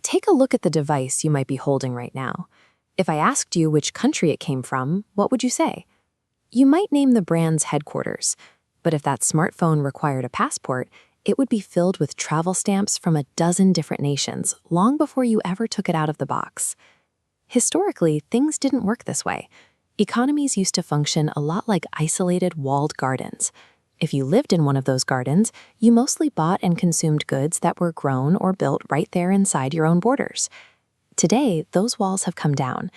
Take a look at the device you might be holding right now. If I asked you which country it came from, what would you say? You might name the brand's headquarters, but if that smartphone required a passport, it would be filled with travel stamps from a dozen different nations long before you ever took it out of the box. Historically, things didn't work this way. Economies used to function a lot like isolated walled gardens. If you lived in one of those gardens, you mostly bought and consumed goods that were grown or built right there inside your own borders. Today, those walls have come down.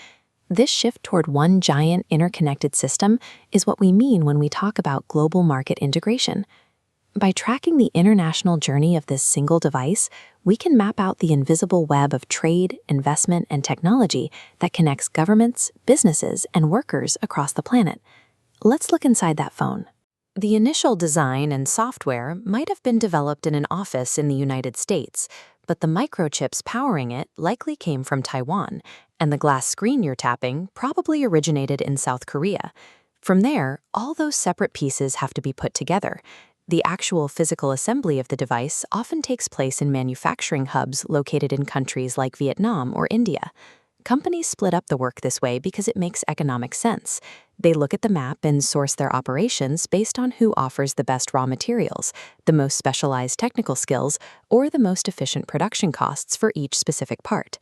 This shift toward one giant interconnected system is what we mean when we talk about global market integration. By tracking the international journey of this single device, we can map out the invisible web of trade, investment, and technology that connects governments, businesses, and workers across the planet. Let's look inside that phone. The initial design and software might have been developed in an office in the United States, but the microchips powering it likely came from Taiwan, and the glass screen you're tapping probably originated in South Korea. From there, all those separate pieces have to be put together. The actual physical assembly of the device often takes place in manufacturing hubs located in countries like Vietnam or India. Companies split up the work this way because it makes economic sense. They look at the map and source their operations based on who offers the best raw materials, the most specialized technical skills, or the most efficient production costs for each specific part.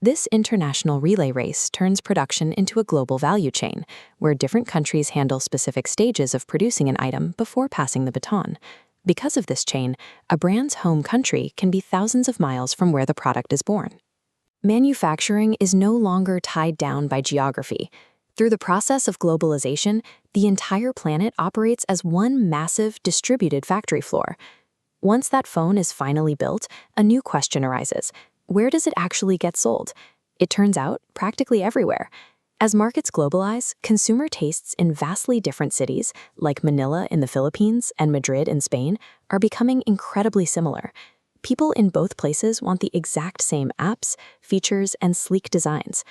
This international relay race turns production into a global value chain, where different countries handle specific stages of producing an item before passing the baton. Because of this chain, a brand's home country can be thousands of miles from where the product is born. Manufacturing is no longer tied down by geography. Through the process of globalization, the entire planet operates as one massive, distributed factory floor. Once that phone is finally built, a new question arises. Where does it actually get sold? It turns out, practically everywhere. As markets globalize, consumer tastes in vastly different cities, like Manila in the Philippines and Madrid in Spain, are becoming incredibly similar. People in both places want the exact same apps, features, and sleek designs.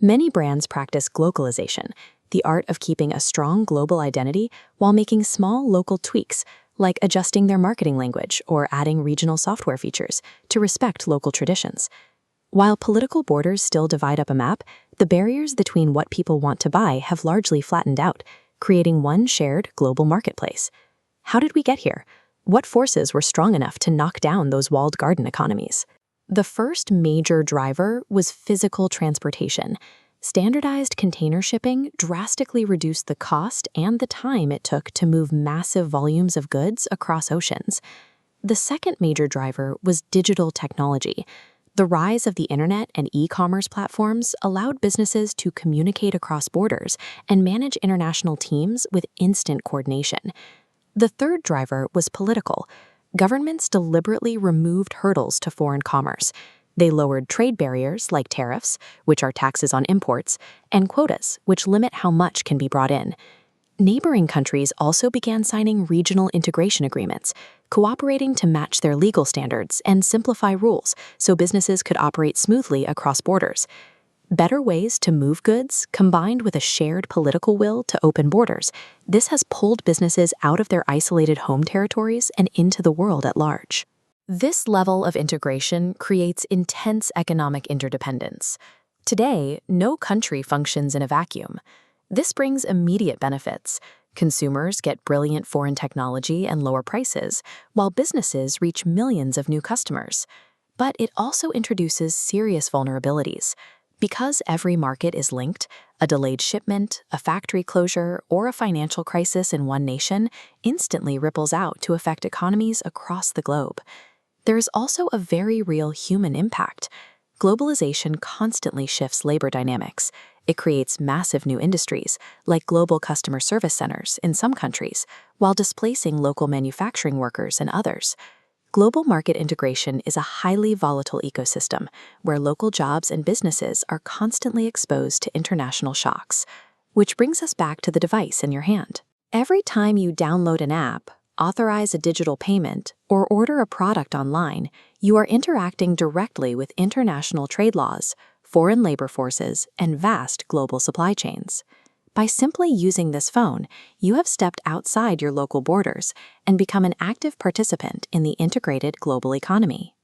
Many brands practice globalization, the art of keeping a strong global identity while making small local tweaks, like adjusting their marketing language or adding regional software features to respect local traditions. While political borders still divide up a map, the barriers between what people want to buy have largely flattened out, creating one shared global marketplace. How did we get here? What forces were strong enough to knock down those walled garden economies? The first major driver was physical transportation. Standardized container shipping drastically reduced the cost and the time it took to move massive volumes of goods across oceans. The second major driver was digital technology. The rise of the internet and e-commerce platforms allowed businesses to communicate across borders and manage international teams with instant coordination. The third driver was political. Governments deliberately removed hurdles to foreign commerce. They lowered trade barriers like tariffs, which are taxes on imports, and quotas, which limit how much can be brought in. Neighboring countries also began signing regional integration agreements, cooperating to match their legal standards and simplify rules so businesses could operate smoothly across borders. Better ways to move goods, combined with a shared political will to open borders, this has pulled businesses out of their isolated home territories and into the world at large. This level of integration creates intense economic interdependence. Today, no country functions in a vacuum. This brings immediate benefits. Consumers get brilliant foreign technology and lower prices, while businesses reach millions of new customers. But it also introduces serious vulnerabilities. Because every market is linked, a delayed shipment, a factory closure, or a financial crisis in one nation instantly ripples out to affect economies across the globe. There is also a very real human impact. Globalization constantly shifts labor dynamics. It creates massive new industries, like global customer service centers in some countries, while displacing local manufacturing workers in others. Global market integration is a highly volatile ecosystem where local jobs and businesses are constantly exposed to international shocks. Which brings us back to the device in your hand. Every time you download an app, authorize a digital payment, or order a product online, you are interacting directly with international trade laws, foreign labor forces, and vast global supply chains. By simply using this phone, you have stepped outside your local borders and become an active participant in the integrated global economy.